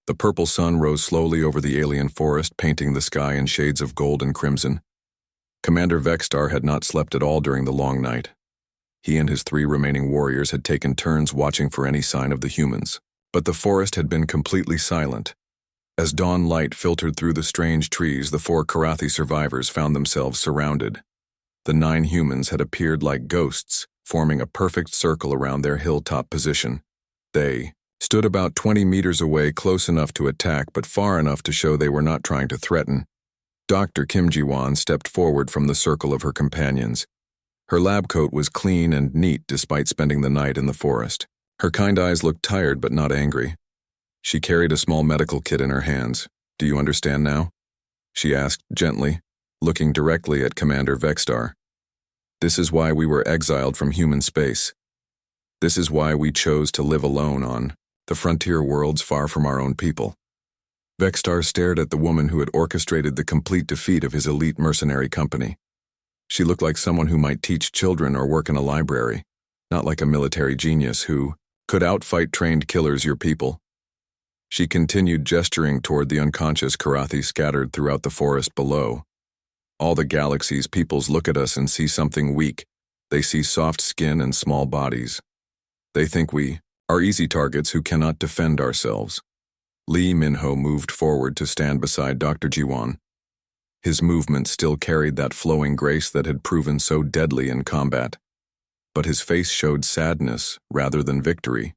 The purple sun rose slowly over the alien forest, painting the sky in shades of gold and crimson. Commander Vextar had not slept at all during the long night. He and his 3 remaining warriors had taken turns watching for any sign of the humans. But the forest had been completely silent. As dawn light filtered through the strange trees, the 4 Karathi survivors found themselves surrounded. The 9 humans had appeared like ghosts, forming a perfect circle around their hilltop position. They stood about 20 meters away, close enough to attack but far enough to show they were not trying to threaten. Dr. Kim Ji-won stepped forward from the circle of her companions. Her lab coat was clean and neat despite spending the night in the forest. Her kind eyes looked tired but not angry. She carried a small medical kit in her hands. "Do you understand now?" she asked gently, looking directly at Commander Vextar. "This is why we were exiled from human space. This is why we chose to live alone on the frontier worlds far from our own people." Vextar stared at the woman who had orchestrated the complete defeat of his elite mercenary company. She looked like someone who might teach children or work in a library, not like a military genius who could outfight trained killers your people. She continued gesturing toward the unconscious Karathi scattered throughout the forest below. "All the galaxy's peoples look at us and see something weak. They see soft skin and small bodies. They think we are easy targets who cannot defend ourselves." Lee Min-ho moved forward to stand beside Dr. Ji-won. His movement still carried that flowing grace that had proven so deadly in combat. But his face showed sadness rather than victory.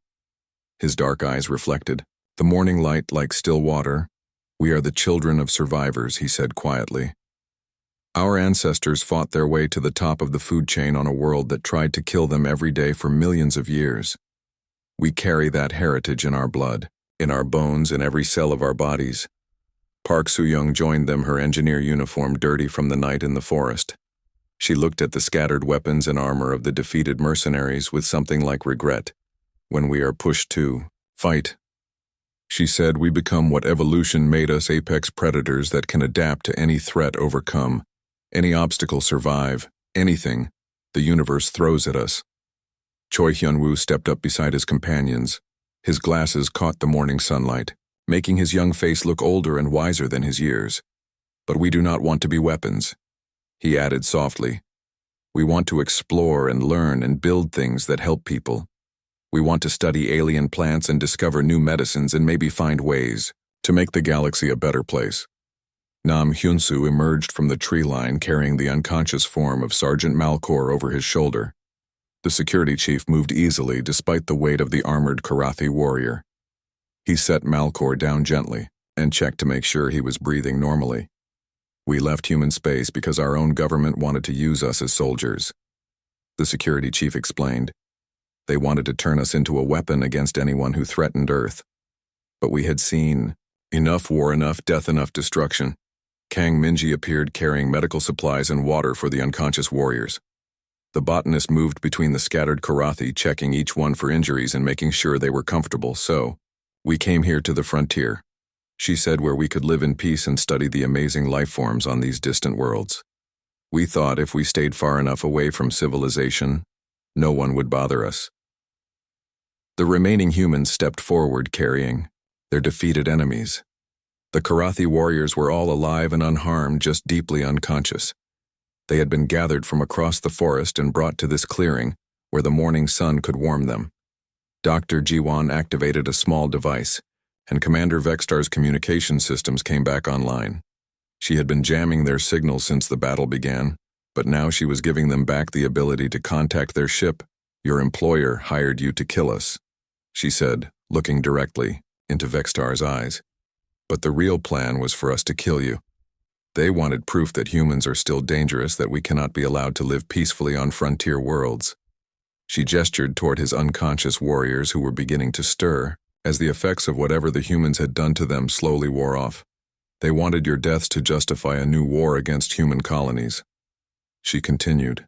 His dark eyes reflected the morning light like still water. "We are the children of survivors," he said quietly. "Our ancestors fought their way to the top of the food chain on a world that tried to kill them every day for millions of years. We carry that heritage in our blood, in our bones, in every cell of our bodies." Park Soo-young joined them, her engineer uniform dirty from the night in the forest. She looked at the scattered weapons and armor of the defeated mercenaries with something like regret. "When we are pushed to fight," she said, "we become what evolution made us, apex predators that can adapt to any threat, overcome any obstacle, survive anything the universe throws at us." Choi Hyun-woo stepped up beside his companions. His glasses caught the morning sunlight, making his young face look older and wiser than his years. "But we do not want to be weapons," he added softly. "We want to explore and learn and build things that help people. We want to study alien plants and discover new medicines and maybe find ways to make the galaxy a better place." Nam Hyun-soo emerged from the tree line carrying the unconscious form of Sergeant Malkor over his shoulder. The security chief moved easily despite the weight of the armored Karathi warrior. He set Malkor down gently and checked to make sure he was breathing normally. "We left human space because our own government wanted to use us as soldiers," the security chief explained. "They wanted to turn us into a weapon against anyone who threatened Earth. But we had seen enough war, enough death, enough destruction." Kang Minji appeared carrying medical supplies and water for the unconscious warriors. The botanist moved between the scattered Karathi, checking each one for injuries and making sure they were comfortable. "So, we came here to the frontier," she said, "where we could live in peace and study the amazing life forms on these distant worlds. We thought if we stayed far enough away from civilization, no one would bother us." The remaining humans stepped forward carrying their defeated enemies. The Karathi warriors were all alive and unharmed, just deeply unconscious. They had been gathered from across the forest and brought to this clearing where the morning sun could warm them. Dr. Ji-won activated a small device, and Commander Vextar's communication systems came back online. She had been jamming their signals since the battle began, but now she was giving them back the ability to contact their ship. "Your employer hired you to kill us," she said, looking directly into Vextar's eyes. "But the real plan was for us to kill you. They wanted proof that humans are still dangerous, that we cannot be allowed to live peacefully on frontier worlds." She gestured toward his unconscious warriors who were beginning to stir as the effects of whatever the humans had done to them slowly wore off. "They wanted your deaths to justify a new war against human colonies." She continued,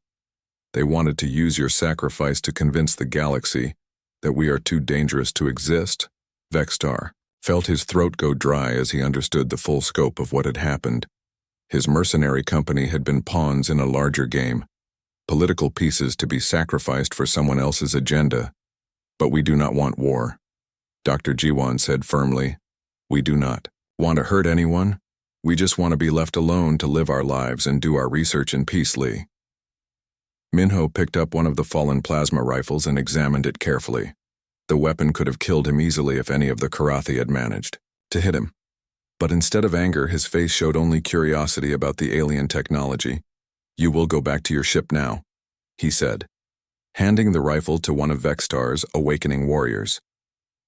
"They wanted to use your sacrifice to convince the galaxy that we are too dangerous to exist." Vextar felt his throat go dry as he understood the full scope of what had happened. His mercenary company had been pawns in a larger game, political pieces to be sacrificed for someone else's agenda. "But we do not want war," Dr. Ji-won said firmly. We do not want to hurt anyone. We just want to be left alone to live our lives and do our research in peace, Lee. Minho picked up one of the fallen plasma rifles and examined it carefully. The weapon could have killed him easily if any of the Karathi had managed to hit him. But instead of anger, his face showed only curiosity about the alien technology. "You will go back to your ship now," he said, handing the rifle to one of Vextar's awakening warriors.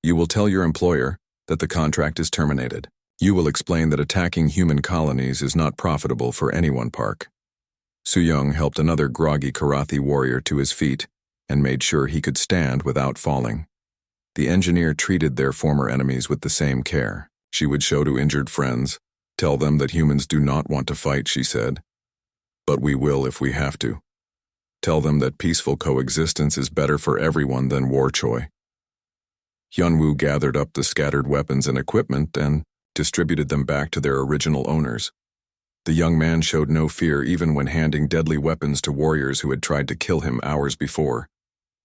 "You will tell your employer that the contract is terminated. You will explain that attacking human colonies is not profitable for anyone, Park." Suyong helped another groggy Karathi warrior to his feet and made sure he could stand without falling. The engineer treated their former enemies with the same care. She would show to injured friends, "Tell them that humans do not want to fight," she said. "But we will if we have to. Tell them that peaceful coexistence is better for everyone than war choi." Hyunwoo gathered up the scattered weapons and equipment and distributed them back to their original owners. The young man showed no fear even when handing deadly weapons to warriors who had tried to kill him hours before.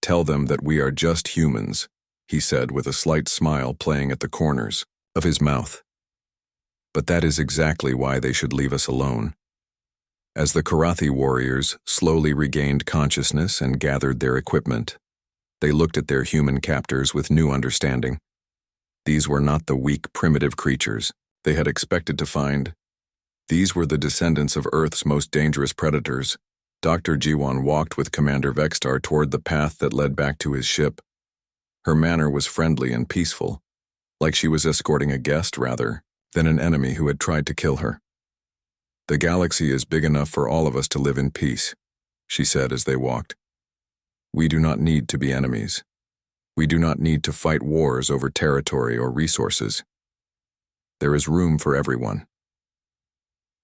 "Tell them that we are just humans," he said with a slight smile playing at the corners of his mouth. "But that is exactly why they should leave us alone." As the Karathi warriors slowly regained consciousness and gathered their equipment, they looked at their human captors with new understanding. These were not the weak, primitive creatures they had expected to find. These were the descendants of Earth's most dangerous predators. Dr. Jiwon walked with Commander Vextar toward the path that led back to his ship. Her manner was friendly and peaceful, like she was escorting a guest rather than an enemy who had tried to kill her. "The galaxy is big enough for all of us to live in peace," she said as they walked. "We do not need to be enemies. We do not need to fight wars over territory or resources. There is room for everyone."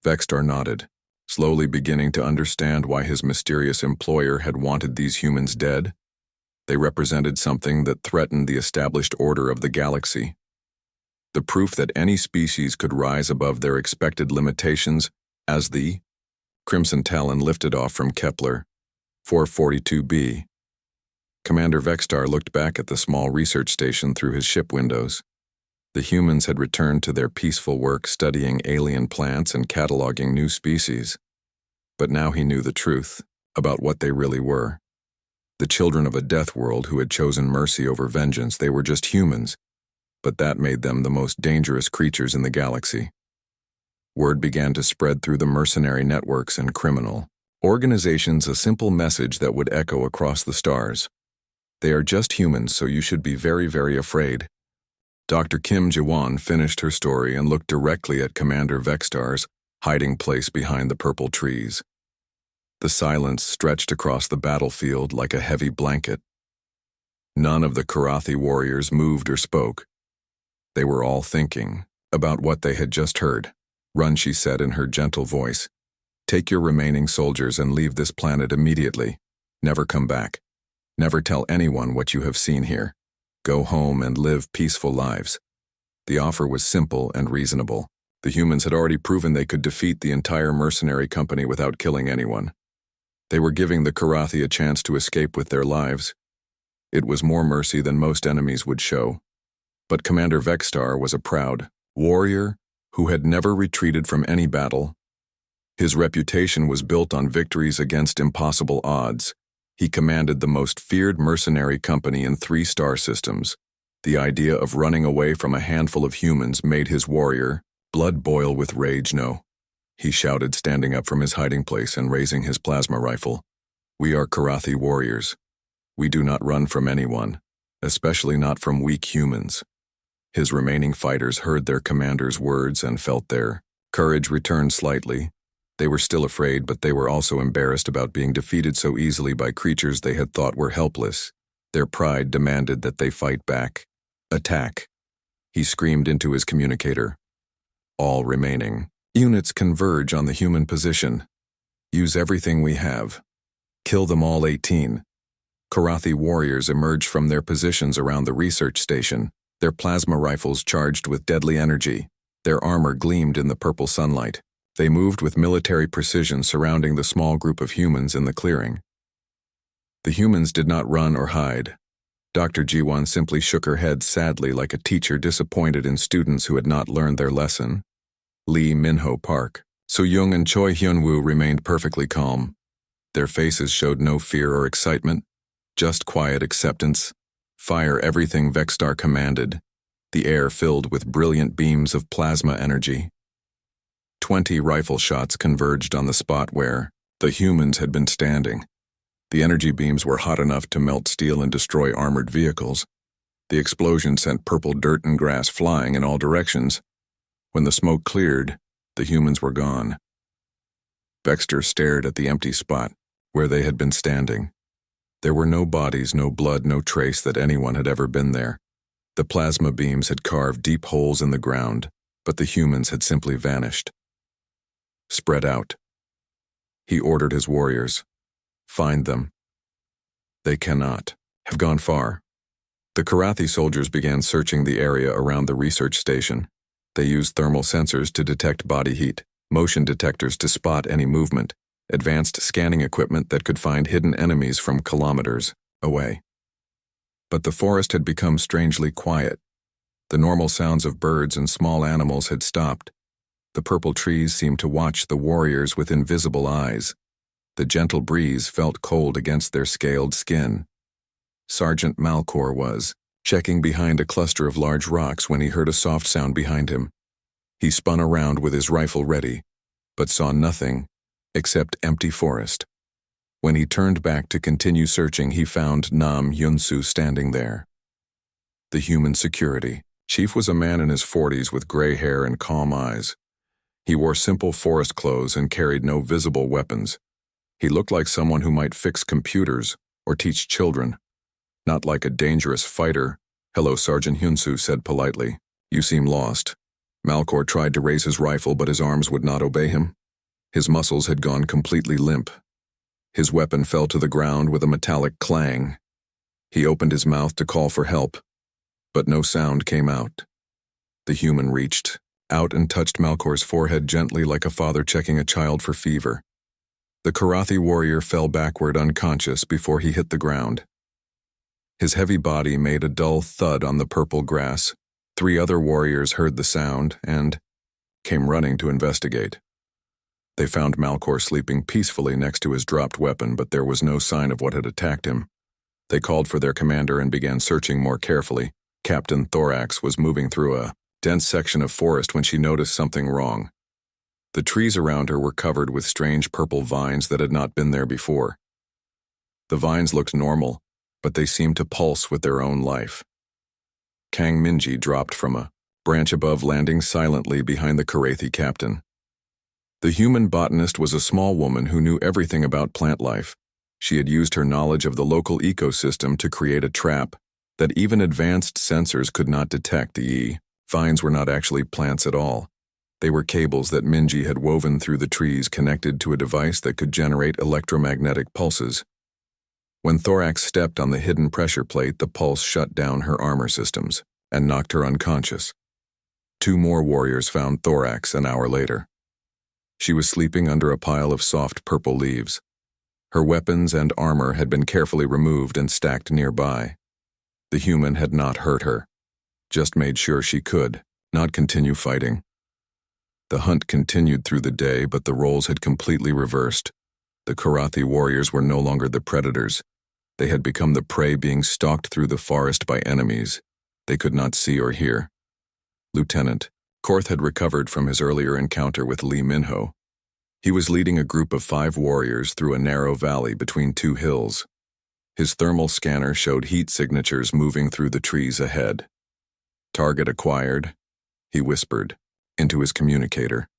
Vextar nodded, slowly beginning to understand why his mysterious employer had wanted these humans dead. They represented something that threatened the established order of the galaxy. The proof that any species could rise above their expected limitations as the Crimson Talon lifted off from Kepler 442b. Commander Vextar looked back at the small research station through his ship windows. The humans had returned to their peaceful work studying alien plants and cataloging new species. But now he knew the truth about what they really were. The children of a death world who had chosen mercy over vengeance. They were just humans, but that made them the most dangerous creatures in the galaxy. Word began to spread through the mercenary networks and criminal organizations, a simple message that would echo across the stars. "They are just humans, so you should be very, very afraid." Dr. Kim Ji-won finished her story and looked directly at Commander Vextar's hiding place behind the purple trees. The silence stretched across the battlefield like a heavy blanket. None of the Karathi warriors moved or spoke. They were all thinking about what they had just heard. "Run," she said in her gentle voice. "Take your remaining soldiers and leave this planet immediately. Never come back. Never tell anyone what you have seen here. Go home and live peaceful lives." The offer was simple and reasonable. The humans had already proven they could defeat the entire mercenary company without killing anyone. They were giving the Karathi a chance to escape with their lives. It was more mercy than most enemies would show. But Commander Vextar was a proud warrior who had never retreated from any battle. His reputation was built on victories against impossible odds. He commanded the most feared mercenary company in 3 star systems. The idea of running away from a handful of humans made his warrior blood boil with rage. "No," he shouted, standing up from his hiding place and raising his plasma rifle. "We are Karathi warriors. We do not run from anyone, especially not from weak humans." His remaining fighters heard their commander's words and felt their courage return slightly. They were still afraid, but they were also embarrassed about being defeated so easily by creatures they had thought were helpless. Their pride demanded that they fight back. "Attack!" he screamed into his communicator. "All remaining units converge on the human position. Use everything we have. Kill them all." 18 Karathi warriors emerged from their positions around the research station, their plasma rifles charged with deadly energy. Their armor gleamed in the purple sunlight. They moved with military precision, surrounding the small group of humans in the clearing. The humans did not run or hide. Dr. Jiwon simply shook her head sadly like a teacher disappointed in students who had not learned their lesson. Lee Minho Park. So-young and Choi Hyun-woo remained perfectly calm. Their faces showed no fear or excitement, just quiet acceptance. Fire everything Vexstar commanded, the air filled with brilliant beams of plasma energy. 20 rifle shots converged on the spot where the humans had been standing. The energy beams were hot enough to melt steel and destroy armored vehicles. The explosion sent purple dirt and grass flying in all directions. When the smoke cleared, the humans were gone. Vexter stared at the empty spot where they had been standing. There were no bodies, no blood, no trace that anyone had ever been there. The plasma beams had carved deep holes in the ground, but the humans had simply vanished. Spread out. He ordered his warriors. Find them. They cannot have gone far. The Karathi soldiers began searching the area around the research station. They used thermal sensors to detect body heat, motion detectors to spot any movement, advanced scanning equipment that could find hidden enemies from kilometers away. But the forest had become strangely quiet. The normal sounds of birds and small animals had stopped. The purple trees seemed to watch the warriors with invisible eyes. The gentle breeze felt cold against their scaled skin. Sergeant Malcor was checking behind a cluster of large rocks when he heard a soft sound behind him. He spun around with his rifle ready, but saw nothing except empty forest. When he turned back to continue searching, he found Nam Yunsu standing there. The human security chief was a man in his 40s with gray hair and calm eyes. He wore simple forest clothes and carried no visible weapons. He looked like someone who might fix computers or teach children. Not like a dangerous fighter. "Hello, Sergeant Hyunsu," said politely. "You seem lost." Malcor tried to raise his rifle, but his arms would not obey him. His muscles had gone completely limp. His weapon fell to the ground with a metallic clang. He opened his mouth to call for help, but no sound came out. The human reached out and touched Malcor's forehead gently like a father checking a child for fever. The Karathi warrior fell backward unconscious before he hit the ground. His heavy body made a dull thud on the purple grass. 3 other warriors heard the sound and came running to investigate. They found Malcor sleeping peacefully next to his dropped weapon, but there was no sign of what had attacked him. They called for their commander and began searching more carefully. Captain Thorax was moving through a dense section of forest when she noticed something wrong. The trees around her were covered with strange purple vines that had not been there before. The vines looked normal, but they seemed to pulse with their own life. Kang Minji dropped from a branch above, landing silently behind the Karathi captain. The human botanist was a small woman who knew everything about plant life. She had used her knowledge of the local ecosystem to create a trap that even advanced sensors could not detect. The vines were not actually plants at all. They were cables that Minji had woven through the trees connected to a device that could generate electromagnetic pulses. When Thorax stepped on the hidden pressure plate, the pulse shut down her armor systems and knocked her unconscious. 2 more warriors found Thorax an hour later. She was sleeping under a pile of soft purple leaves. Her weapons and armor had been carefully removed and stacked nearby. The human had not hurt her, just made sure she could not continue fighting. The hunt continued through the day, but the roles had completely reversed. The Karathi warriors were no longer the predators. They had become the prey being stalked through the forest by enemies they could not see or hear. Lieutenant Korth had recovered from his earlier encounter with Lee Minho. He was leading a group of 5 warriors through a narrow valley between 2 hills. His thermal scanner showed heat signatures moving through the trees ahead. "Target acquired," he whispered into his communicator.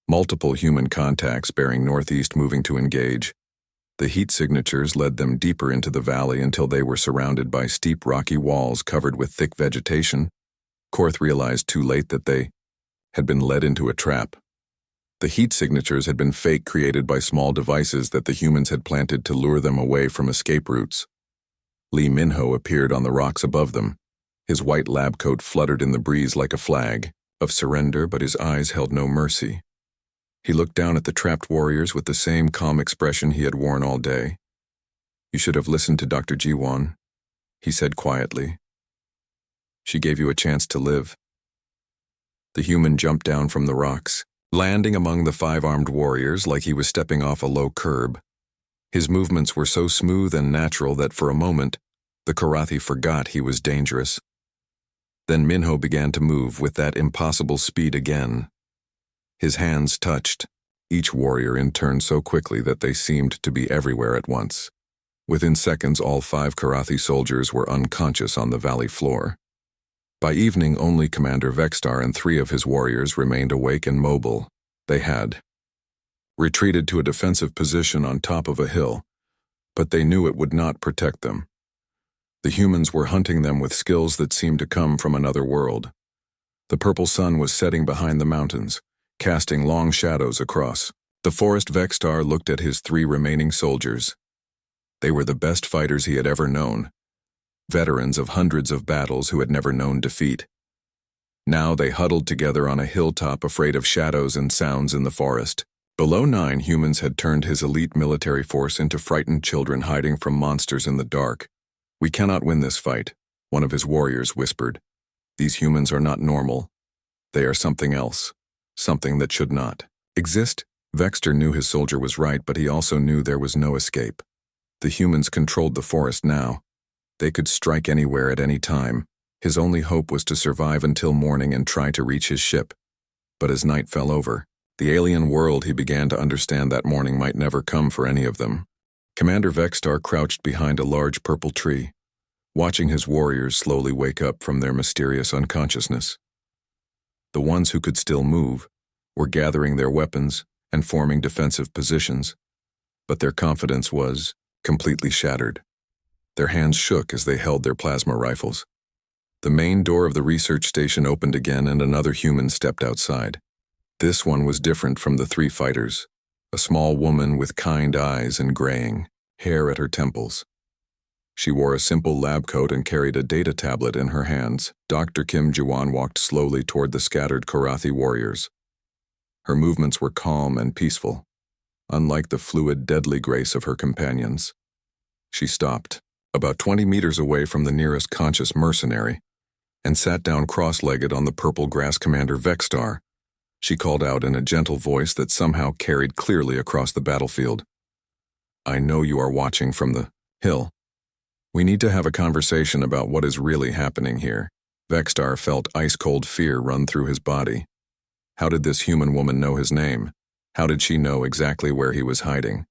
Multiple human contacts bearing northeast moving to engage. The heat signatures led them deeper into the valley until they were surrounded by steep rocky walls covered with thick vegetation. Korth realized too late that they had been led into a trap. The heat signatures had been fake, created by small devices that the humans had planted to lure them away from escape routes. Lee Minho appeared on the rocks above them. His white lab coat fluttered in the breeze like a flag of surrender, but his eyes held no mercy. He looked down at the trapped warriors with the same calm expression he had worn all day. "You should have listened to Dr. Jiwon. he said quietly. She gave you a chance to live. The human jumped down from the rocks, landing among the 5 armed warriors like he was stepping off a low curb. His movements were so smooth and natural that for a moment, the Karathi forgot he was dangerous. Then Minho began to move with that impossible speed again. His hands touched, each warrior in turn so quickly that they seemed to be everywhere at once. Within seconds, all 5 Karathi soldiers were unconscious on the valley floor. By evening, only Commander Vextar and 3 of his warriors remained awake and mobile. They had retreated to a defensive position on top of a hill, but they knew it would not protect them. The humans were hunting them with skills that seemed to come from another world. The purple sun was setting behind the mountains, casting long shadows across. The forest. Vextar looked at his 3 remaining soldiers. They were the best fighters he had ever known, veterans of hundreds of battles who had never known defeat. Now they huddled together on a hilltop, afraid of shadows and sounds in the forest. Below 9 humans had turned his elite military force into frightened children hiding from monsters in the dark. "We cannot win this fight," one of his warriors whispered. "These humans are not normal. They are something else, something that should not exist." Vextar knew his soldier was right, but he also knew there was no escape. The humans controlled the forest now. They could strike anywhere at any time. His only hope was to survive until morning and try to reach his ship. But as night fell over the alien world, he began to understand that morning might never come for any of them. Commander Vextar crouched behind a large purple tree, watching his warriors slowly wake up from their mysterious unconsciousness. The ones who could still move were gathering their weapons and forming defensive positions, but their confidence was completely shattered. Their hands shook as they held their plasma rifles. The main door of the research station opened again and another human stepped outside. This one was different from the 3 fighters, a small woman with kind eyes and graying hair at her temples. She wore a simple lab coat and carried a data tablet in her hands. Dr. Kim Jiwan walked slowly toward the scattered Karathi warriors. Her movements were calm and peaceful, unlike the fluid, deadly grace of her companions. She stopped, about 20 meters away from the nearest conscious mercenary, and sat down cross-legged on the purple grass. "Commander Vextar," she called out in a gentle voice that somehow carried clearly across the battlefield. "I know you are watching from the hill. We need to have a conversation about what is really happening here." Vextar felt ice-cold fear run through his body. How did this human woman know his name? How did she know exactly where he was hiding?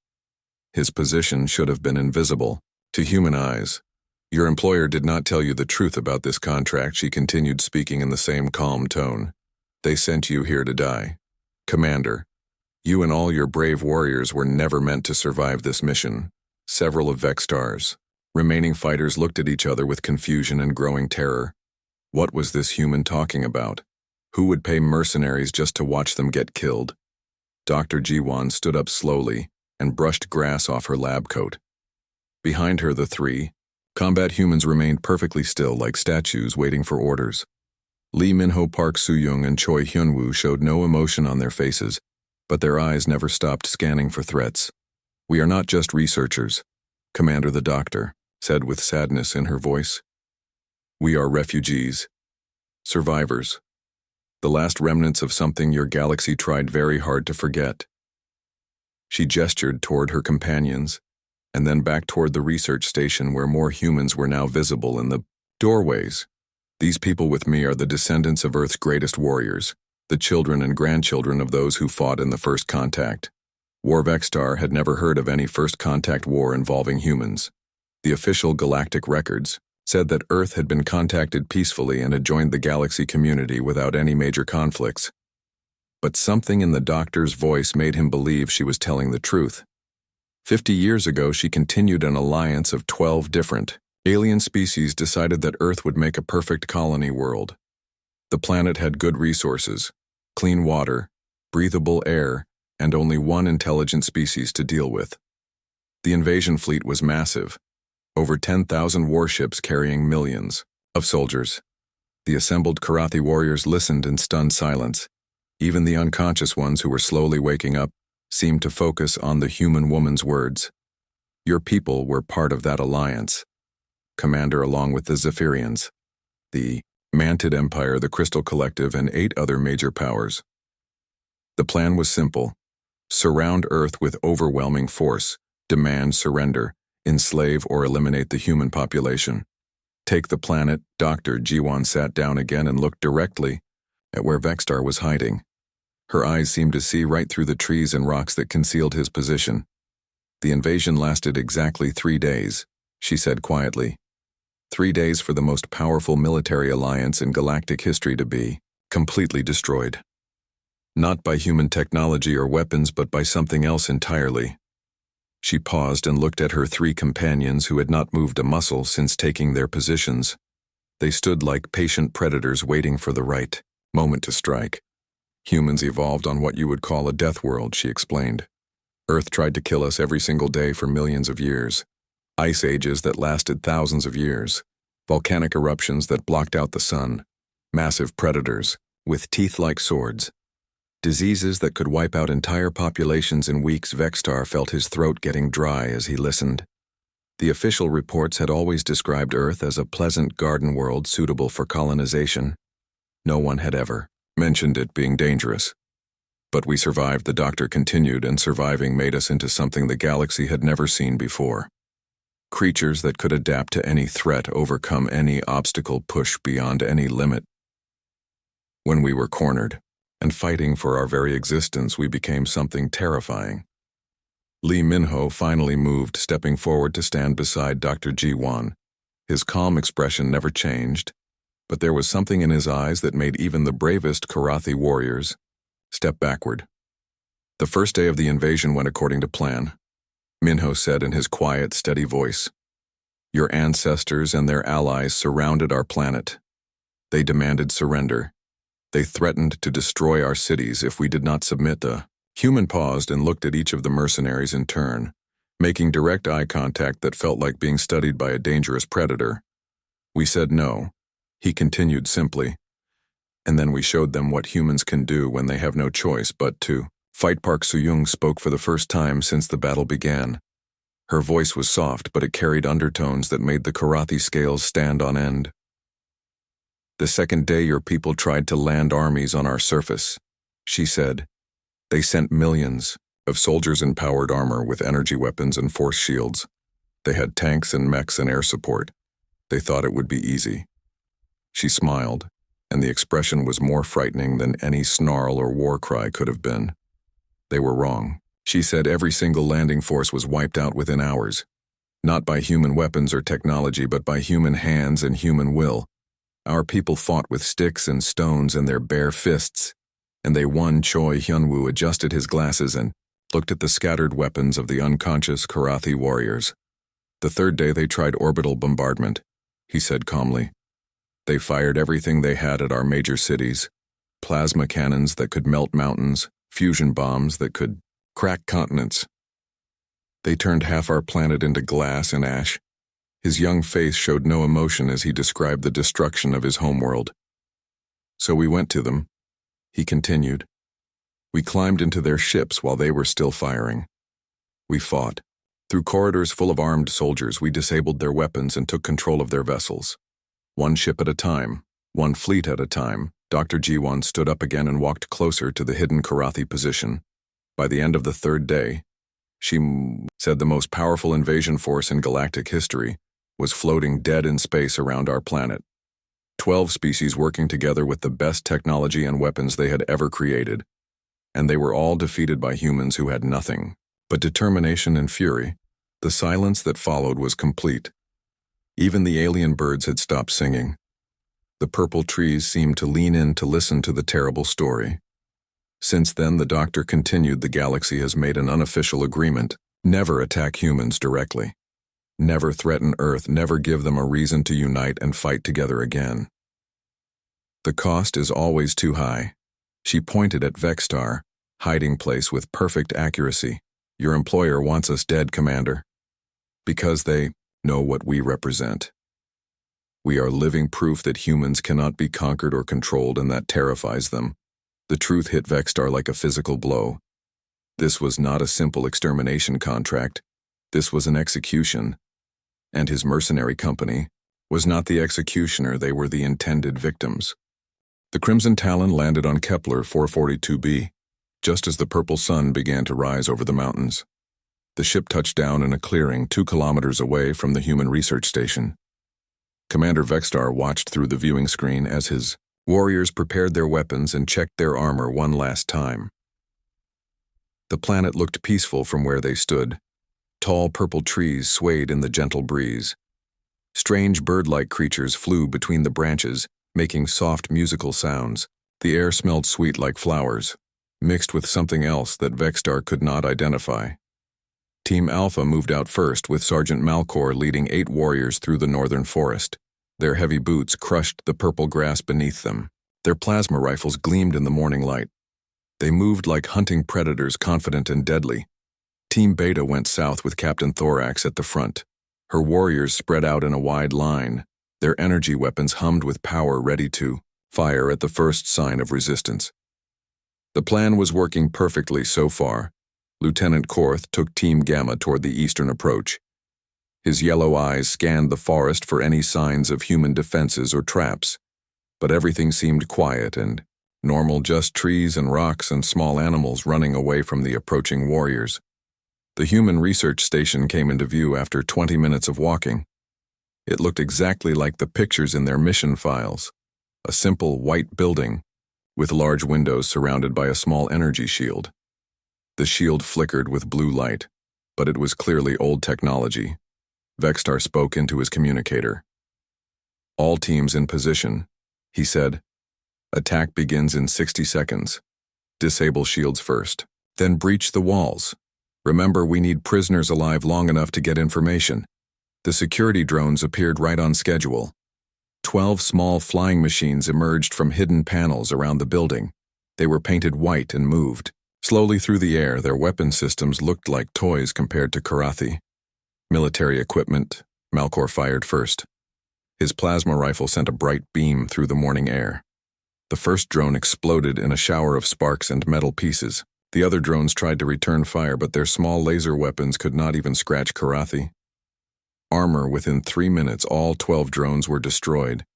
His position should have been invisible to human eyes. "Your employer did not tell you the truth about this contract," she continued, speaking in the same calm tone. "They sent you here to die. Commander, you and all your brave warriors were never meant to survive this mission." Several of Vextar's remaining fighters looked at each other with confusion and growing terror. What was this human talking about? Who would pay mercenaries just to watch them get killed? Dr. Jiwan stood up slowly and brushed grass off her lab coat. Behind her, the 3 combat humans remained perfectly still, like statues waiting for orders. Lee Minho, Park Soo-young, and Choi Hyun-woo showed no emotion on their faces, but their eyes never stopped scanning for threats. "We are not just researchers, Commander," the doctor said with sadness in her voice. "We are refugees, survivors, the last remnants of something your galaxy tried very hard to forget." She gestured toward her companions, and then back toward the research station where more humans were now visible in the doorways. "These people with me are the descendants of Earth's greatest warriors, the children and grandchildren of those who fought in the First Contact." War. Vextar had never heard of any First Contact war involving humans. The official galactic records said that Earth had been contacted peacefully and had joined the galaxy community without any major conflicts. But something in the doctor's voice made him believe she was telling the truth. 50 years ago, she continued an alliance of 12 different alien species decided that Earth would make a perfect colony world. The planet had good resources, clean water, breathable air, and only one intelligent species to deal with. The invasion fleet was massive, over 10,000 warships carrying millions of soldiers. The assembled Karathi warriors listened in stunned silence. Even the unconscious ones who were slowly waking up seemed to focus on the human woman's words. "Your people were part of that alliance. commander along with the Zephyrians, the Mantid Empire, the Crystal Collective, and 8 other major powers. The plan was simple: surround Earth with overwhelming force, demand surrender, enslave or eliminate the human population. Take the planet. Dr. Jiwan sat down again and looked directly at where Vexstar was hiding. Her eyes seemed to see right through the trees and rocks that concealed his position. The invasion lasted exactly 3 days, she said quietly. 3 days for the most powerful military alliance in galactic history to be completely destroyed. Not by human technology or weapons, but by something else entirely. She paused and looked at her 3 companions who had not moved a muscle since taking their positions. They stood like patient predators waiting for the right moment to strike. Humans evolved on what you would call a death world, she explained. Earth tried to kill us every single day for millions of years. Ice ages that lasted thousands of years. Volcanic eruptions that blocked out the sun. Massive predators with teeth like swords. Diseases that could wipe out entire populations in weeks. Vexstar felt his throat getting dry as he listened. The official reports had always described Earth as a pleasant garden world suitable for colonization. No one had ever mentioned it being dangerous. But we survived, the doctor continued, and surviving made us into something the galaxy had never seen before. Creatures that could adapt to any threat, overcome any obstacle, push beyond any limit. When we were cornered and fighting for our very existence, we became something terrifying. Lee Minho finally moved, stepping forward to stand beside Dr. Jiwan. His calm expression never changed, but there was something in his eyes that made even the bravest Karathi warriors step backward. The first day of the invasion went according to plan. Minho said in his quiet, steady voice, "Your ancestors and their allies surrounded our planet. They demanded surrender. They threatened to destroy our cities if we did not submit." The human paused and looked at each of the mercenaries in turn, making direct eye contact that felt like being studied by a dangerous predator. "We said no," he continued simply, "and then we showed them what humans can do when they have no choice but to fight." Park Soo-young spoke for the first time since the battle began. Her voice was soft, but it carried undertones that made the Karathi scales stand on end. "The second day your people tried to land armies on our surface," she said. "They sent millions of soldiers in powered armor with energy weapons and force shields. They had tanks and mechs and air support. They thought it would be easy." She smiled, and the expression was more frightening than any snarl or war cry could have been. "They were wrong," she said. "Every single landing force was wiped out within hours. Not by human weapons or technology, but by human hands and human will. Our people fought with sticks and stones and their bare fists, and they won." Choi Hyunwoo adjusted his glasses and looked at the scattered weapons of the unconscious Karathi warriors. "The third day they tried orbital bombardment," he said calmly. "They fired everything they had at our major cities. Plasma cannons that could melt mountains, fusion bombs that could crack continents. They turned half our planet into glass and ash." His young face showed no emotion as he described the destruction of his homeworld. "So we went to them," he continued. "We climbed into their ships while they were still firing. We fought. Through corridors full of armed soldiers, we disabled their weapons and took control of their vessels. One ship at a time, one fleet at a time." Dr. Jiwan stood up again and walked closer to the hidden Karathi position. "By the end of the third day," she said, "the most powerful invasion force in galactic history was floating dead in space around our planet. 12 species working together with the best technology and weapons they had ever created. And they were all defeated by humans who had nothing but determination and fury. The silence that followed was complete. Even the alien birds had stopped singing. The purple trees seemed to lean in to listen to the terrible story. Since then, the doctor continued, the galaxy has made an unofficial agreement: never attack humans directly. Never threaten Earth, never give them a reason to unite and fight together again. The cost is always too high." She pointed at Vexstar, hiding place with perfect accuracy. "Your employer wants us dead, Commander. Because they know what we represent. We are living proof that humans cannot be conquered or controlled, and that terrifies them." The truth hit Vexstar like a physical blow. This was not a simple extermination contract. This was an execution. and his mercenary company, was not the executioner, they were the intended victims. The Crimson Talon landed on Kepler 442b, just as the purple sun began to rise over the mountains. The ship touched down in a clearing 2 kilometers away from the human research station. Commander Vextar watched through the viewing screen as his warriors prepared their weapons and checked their armor one last time. The planet looked peaceful from where they stood. Tall purple trees swayed in the gentle breeze. Strange bird-like creatures flew between the branches, making soft musical sounds. The air smelled sweet like flowers, mixed with something else that Vextar could not identify. Team Alpha moved out first, with Sergeant Malcor leading 8 warriors through the northern forest. Their heavy boots crushed the purple grass beneath them. Their plasma rifles gleamed in the morning light. They moved like hunting predators, confident and deadly. Team Beta went south with Captain Thorax at the front. Her warriors spread out in a wide line. Their energy weapons hummed with power, ready to fire at the first sign of resistance. The plan was working perfectly so far. Lieutenant Korth took Team Gamma toward the eastern approach. His yellow eyes scanned the forest for any signs of human defenses or traps, but everything seemed quiet and normal, just trees and rocks and small animals running away from the approaching warriors. The human research station came into view after 20 minutes of walking. It looked exactly like the pictures in their mission files. A simple white building, with large windows surrounded by a small energy shield. The shield flickered with blue light, but it was clearly old technology. Vextar spoke into his communicator. "All teams in position," he said. "Attack begins in 60 seconds. Disable shields first, then breach the walls. Remember, we need prisoners alive long enough to get information." The security drones appeared right on schedule. 12 small flying machines emerged from hidden panels around the building. They were painted white and moved slowly through the air. Their weapon systems looked like toys compared to Karathi. Military equipment. Malcor fired first. His plasma rifle sent a bright beam through the morning air. The first drone exploded in a shower of sparks and metal pieces. The other drones tried to return fire, but their small laser weapons could not even scratch Karathi. Armor. Within 3 minutes, all 12 drones were destroyed.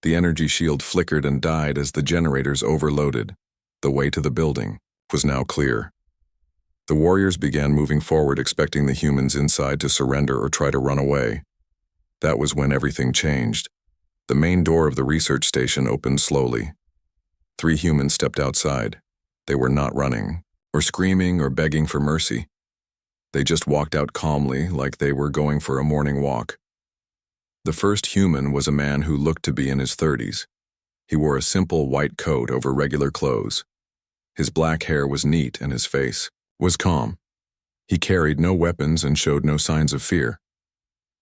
The energy shield flickered and died as the generators overloaded. The way to the building was now clear. The warriors began moving forward, expecting the humans inside to surrender or try to run away. That was when everything changed. The main door of the research station opened slowly. 3 humans stepped outside. They were not running, or screaming, or begging for mercy. They just walked out calmly, like they were going for a morning walk. The first human was a man who looked to be in his 30s. He wore a simple white coat over regular clothes. His black hair was neat and his face was calm. He carried no weapons and showed no signs of fear.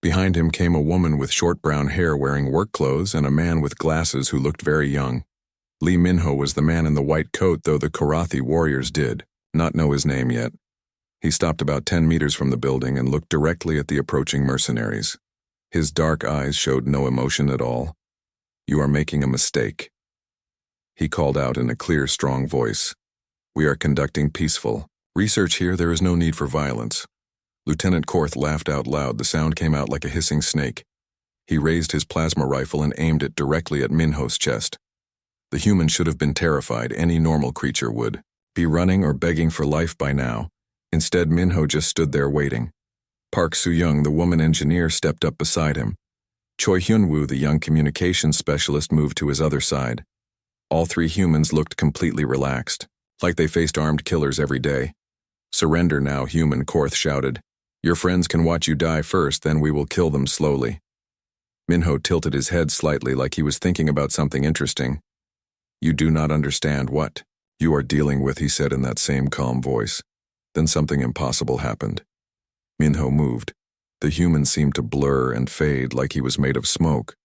Behind him came a woman with short brown hair wearing work clothes and a man with glasses who looked very young. Lee Minho was the man in the white coat, though the Karathi warriors did not know his name yet. He stopped about 10 meters from the building and looked directly at the approaching mercenaries. His dark eyes showed no emotion at all. "You are making a mistake," he called out in a clear, strong voice. "We are conducting peaceful research here. There is no need for violence." Lieutenant Korth laughed out loud. The sound came out like a hissing snake. He raised his plasma rifle and aimed it directly at Minho's chest. The human should have been terrified. Any normal creature would be running or begging for life by now. Instead, Minho just stood there waiting. Park Soo-young, the woman engineer, stepped up beside him. Choi Hyun-woo, the young communications specialist, moved to his other side. All 3 humans looked completely relaxed, like they faced armed killers every day. "Surrender now, human," Korth shouted. "Your friends can watch you die first, then we will kill them slowly." Minho tilted his head slightly, like he was thinking about something interesting. "You do not understand what you are dealing with," he said in that same calm voice. Then something impossible happened. Minho moved. The human seemed to blur and fade like he was made of smoke.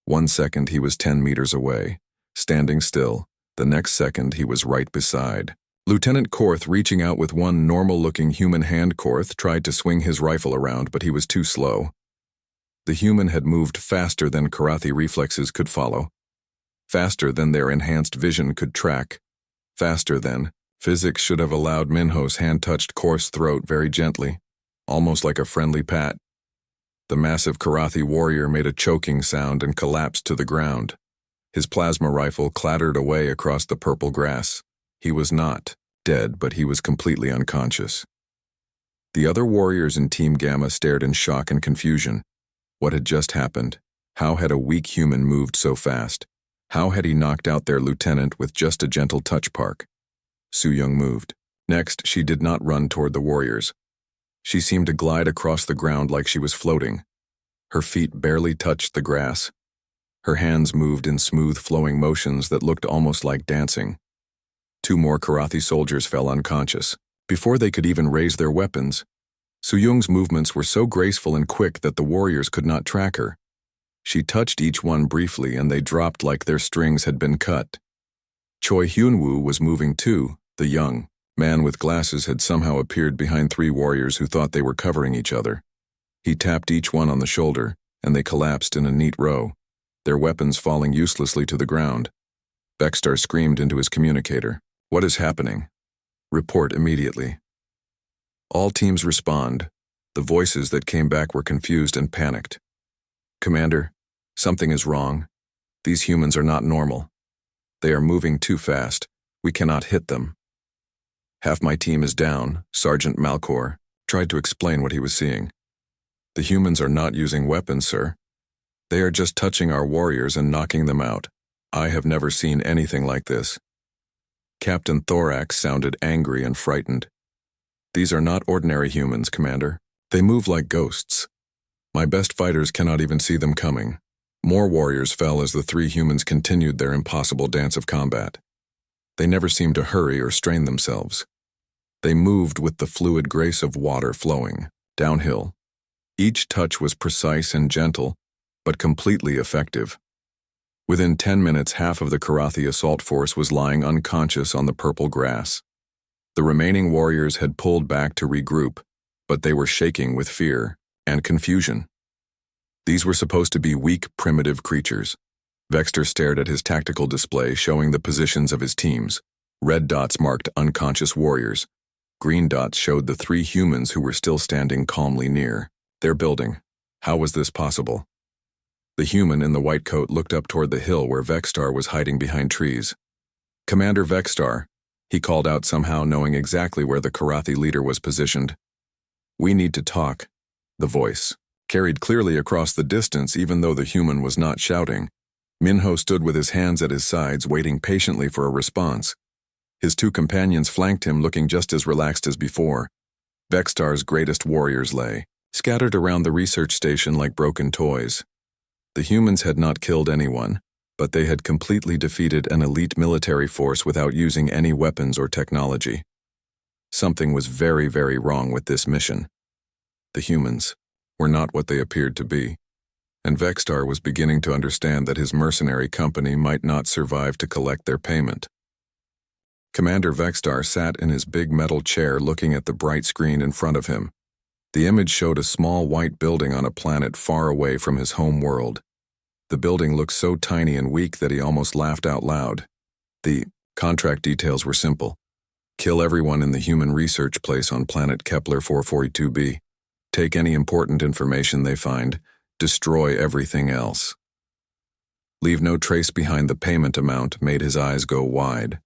1 second he was 10 meters away, standing still. The next second he was right beside Lieutenant Korth, reaching out with one normal-looking human hand. Korth tried to swing his rifle around, but he was too slow. The human had moved faster than Karathi reflexes could follow, faster than their enhanced vision could track, faster than physics should have allowed. Minho's hand touched Korth's throat very gently, almost like a friendly pat. The massive Karathi warrior made a choking sound and collapsed to the ground. His plasma rifle clattered away across the purple grass. He was not dead, but he was completely unconscious. The other warriors in Team Gamma stared in shock and confusion. What had just happened? How had a weak human moved so fast? How had he knocked out their lieutenant with just a gentle touch park? Su-young moved. Next, she did not run toward the warriors. She seemed to glide across the ground like she was floating. Her feet barely touched the grass. Her hands moved in smooth flowing motions that looked almost like dancing. 2 more Karathi soldiers fell unconscious. Before they could even raise their weapons, Su-young's movements were so graceful and quick that the warriors could not track her. She touched each one briefly and they dropped like their strings had been cut. Choi Hyun-woo was moving too. The young man with glasses had somehow appeared behind 3 warriors who thought they were covering each other. He tapped each one on the shoulder, and they collapsed in a neat row, their weapons falling uselessly to the ground. Vextar screamed into his communicator. "What is happening? Report immediately." All teams respond. The voices that came back were confused and panicked. "Commander, something is wrong. These humans are not normal. They are moving too fast. We cannot hit them." "Half my team is down," Sergeant Malcor tried to explain what he was seeing. "The humans are not using weapons, sir. They are just touching our warriors and knocking them out. I have never seen anything like this." Captain Thorax sounded angry and frightened. "These are not ordinary humans, Commander. They move like ghosts. My best fighters cannot even see them coming." More warriors fell as the 3 humans continued their impossible dance of combat. They never seemed to hurry or strain themselves. They moved with the fluid grace of water flowing downhill. Each touch was precise and gentle, but completely effective. Within 10 minutes, half of the Karathi assault force was lying unconscious on the purple grass. The remaining warriors had pulled back to regroup, but they were shaking with fear and confusion. These were supposed to be weak, primitive creatures. Vextar stared at his tactical display showing the positions of his teams. Red dots marked unconscious warriors. Green dots showed the 3 humans who were still standing calmly near. Their building. How was this possible? The human in the white coat looked up toward the hill where Vextar was hiding behind trees. "Commander Vextar," he called out somehow, knowing exactly where the Karathi leader was positioned. "We need to talk." The voice carried clearly across the distance even though the human was not shouting. Minho stood with his hands at his sides, waiting patiently for a response. His 2 companions flanked him, looking just as relaxed as before. Vextar's greatest warriors lay scattered around the research station like broken toys. The humans had not killed anyone, but they had completely defeated an elite military force without using any weapons or technology. Something was very, very wrong with this mission. The humans were not what they appeared to be, and Vextar was beginning to understand that his mercenary company might not survive to collect their payment. Commander Vextar sat in his big metal chair looking at the bright screen in front of him. The image showed a small white building on a planet far away from his home world. The building looked so tiny and weak that he almost laughed out loud. The contract details were simple. Kill everyone in the human research place on planet Kepler 442b. Take any important information they find. Destroy everything else. Leave no trace behind. The payment amount made his eyes go wide.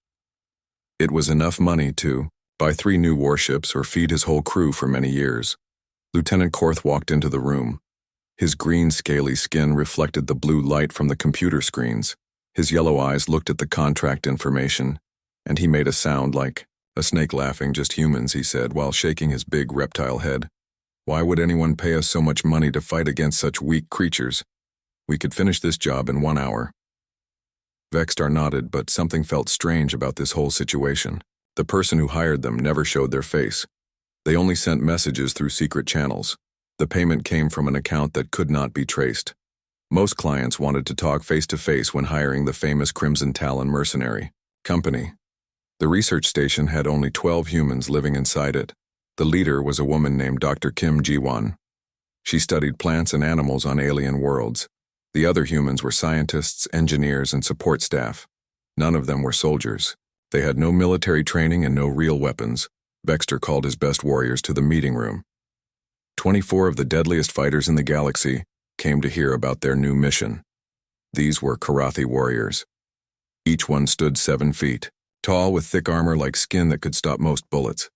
It was enough money to buy 3 new warships or feed his whole crew for many years. Lieutenant Korth walked into the room. His green, scaly skin reflected the blue light from the computer screens. His yellow eyes looked at the contract information, and he made a sound like a snake laughing. "Just humans," he said, while shaking his big reptile head. "Why would anyone pay us so much money to fight against such weak creatures? We could finish this job in 1 hour." Vextar nodded, but something felt strange about this whole situation. The person who hired them never showed their face. They only sent messages through secret channels. The payment came from an account that could not be traced. Most clients wanted to talk face-to-face when hiring the famous Crimson Talon mercenary company. The research station had only 12 humans living inside it. The leader was a woman named Dr. Kim Ji-won. She studied plants and animals on alien worlds. The other humans were scientists, engineers, and support staff. None of them were soldiers. They had no military training and no real weapons. Vextar called his best warriors to the meeting room. 24 of the deadliest fighters in the galaxy came to hear about their new mission. These were Karathi warriors. Each one stood 7 feet, tall with thick armor like skin that could stop most bullets.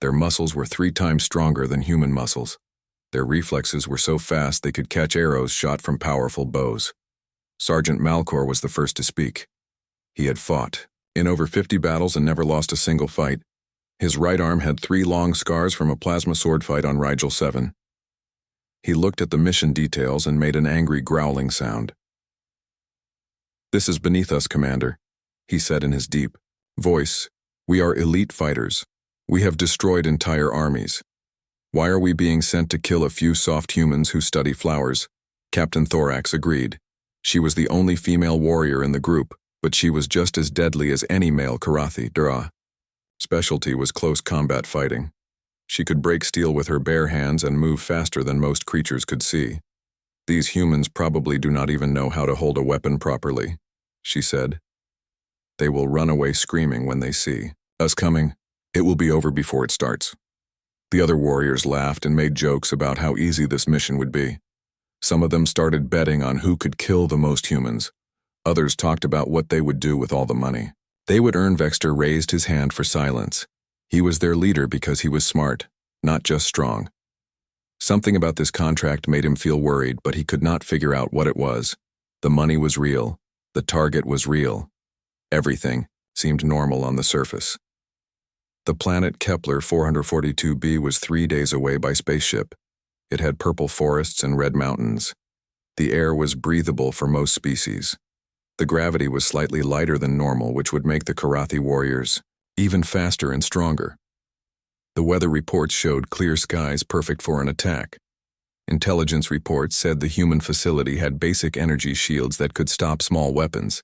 Their muscles were 3 times stronger than human muscles. Their reflexes were so fast they could catch arrows shot from powerful bows. Sergeant Malcor was the first to speak. He had fought in over 50 battles and never lost a single fight. His right arm had 3 long scars from a plasma sword fight on Rigel 7. He looked at the mission details and made an angry growling sound. "This is beneath us, Commander," he said in his deep voice. "We are elite fighters. We have destroyed entire armies. Why are we being sent to kill a few soft humans who study flowers?" Captain Thorax agreed. She was the only female warrior in the group, but she was just as deadly as any male Karathi. Specialty was close combat fighting. She could break steel with her bare hands and move faster than most creatures could see. "These humans probably do not even know how to hold a weapon properly," she said. "They will run away screaming when they see us coming. It will be over before it starts." The other warriors laughed and made jokes about how easy this mission would be. Some of them started betting on who could kill the most humans. Others talked about what they would do with all the money. They would earn. Vexter raised his hand for silence. He was their leader because he was smart, not just strong. Something about this contract made him feel worried, but he could not figure out what it was. The money was real. The target was real. Everything seemed normal on the surface. The planet Kepler 442b was 3 days away by spaceship. It had purple forests and red mountains. The air was breathable for most species. The gravity was slightly lighter than normal, which would make the Karathi warriors even faster and stronger. The weather reports showed clear skies perfect for an attack. Intelligence reports said the human facility had basic energy shields that could stop small weapons.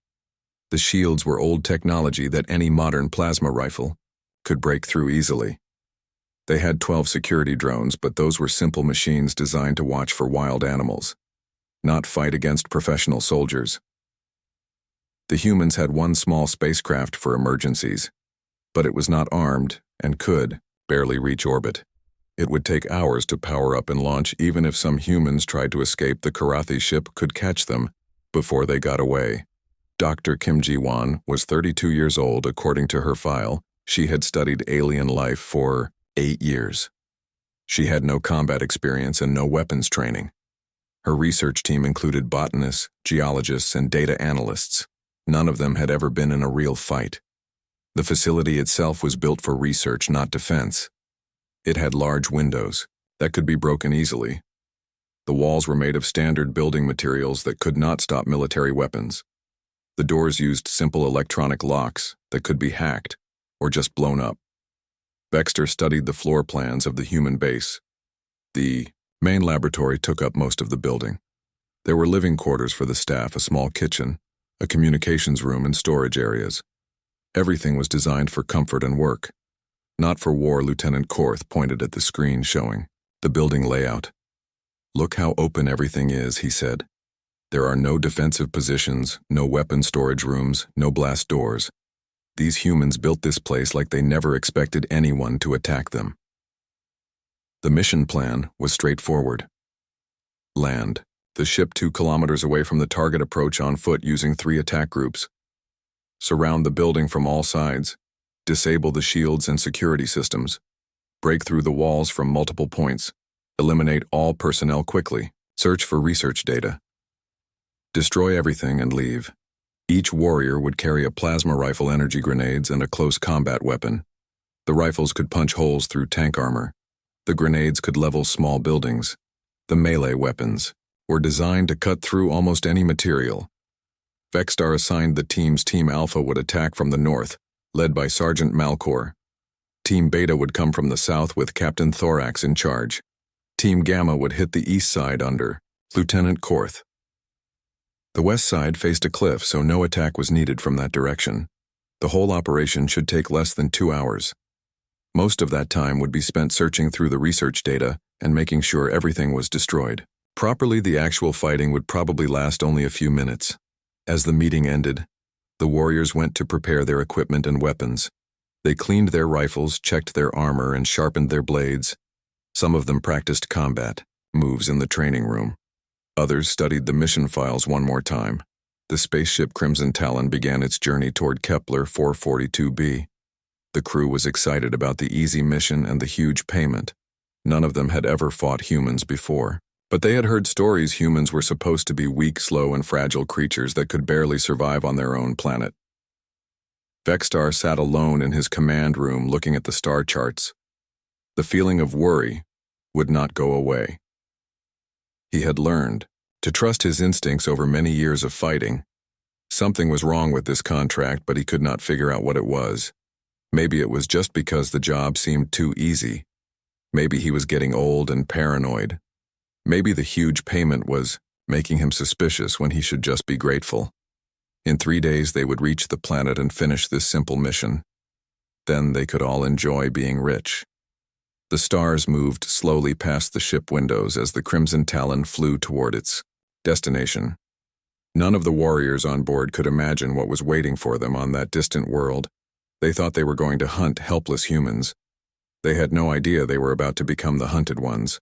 The shields were old technology that any modern plasma rifle could break through easily. They had 12 security drones, but those were simple machines designed to watch for wild animals, not fight against professional soldiers. The humans had 1 small spacecraft for emergencies, but it was not armed and could barely reach orbit. It would take hours to power up and launch. Even if some humans tried to escape, the Karathi ship could catch them before they got away. Dr. Kim Ji-won was 32 years old. According to her file, she had studied alien life for 8 years. She had no combat experience and no weapons training. Her research team included botanists, geologists, and data analysts. None of them had ever been in a real fight. The facility itself was built for research, not defense. It had large windows that could be broken easily. The walls were made of standard building materials that could not stop military weapons. The doors used simple electronic locks that could be hacked or just blown up. Vexter studied the floor plans of the human base. The main laboratory took up most of the building. There were living quarters for the staff, a small kitchen, a communications room, and storage areas. Everything was designed for comfort and work, not for war. Lieutenant Korth pointed at the screen showing the building layout. "Look how open everything is," he said. "There are no defensive positions, no weapon storage rooms, no blast doors. These humans built this place like they never expected anyone to attack them." The mission plan was straightforward. Land the ship 2 kilometers away from the target, approach on foot using 3 attack groups. Surround the building from all sides. Disable the shields and security systems. Break through the walls from multiple points. Eliminate all personnel quickly. Search for research data. Destroy everything and leave. Each warrior would carry a plasma rifle, energy grenades, and a close combat weapon. The rifles could punch holes through tank armor. The grenades could level small buildings. The melee weapons were designed to cut through almost any material. Vextar assigned the teams. Team Alpha would attack from the north, led by Sergeant Malcor. Team Beta would come from the south with Captain Thorax in charge. Team Gamma would hit the east side under Lieutenant Korth. The west side faced a cliff, so no attack was needed from that direction. The whole operation should take less than 2 hours. Most of that time would be spent searching through the research data and making sure everything was destroyed. Properly, the actual fighting would probably last only a few minutes. As the meeting ended, the warriors went to prepare their equipment and weapons. They cleaned their rifles, checked their armor, and sharpened their blades. Some of them practiced combat moves in the training room. Others studied the mission files one more time. The spaceship Crimson Talon began its journey toward Kepler 442b. The crew was excited about the easy mission and the huge payment. None of them had ever fought humans before, but they had heard stories humans were supposed to be weak, slow, and fragile creatures that could barely survive on their own planet. Vexstar sat alone in his command room looking at the star charts. The feeling of worry would not go away. He had learned to trust his instincts over many years of fighting. Something was wrong with this contract, but he could not figure out what it was. Maybe it was just because the job seemed too easy. Maybe he was getting old and paranoid. Maybe the huge payment was making him suspicious when he should just be grateful. In 3 days they would reach the planet and finish this simple mission. Then they could all enjoy being rich. The stars moved slowly past the ship windows as the Crimson Talon flew toward its destination. None of the warriors on board could imagine what was waiting for them on that distant world. They thought they were going to hunt helpless humans. They had no idea they were about to become the hunted ones.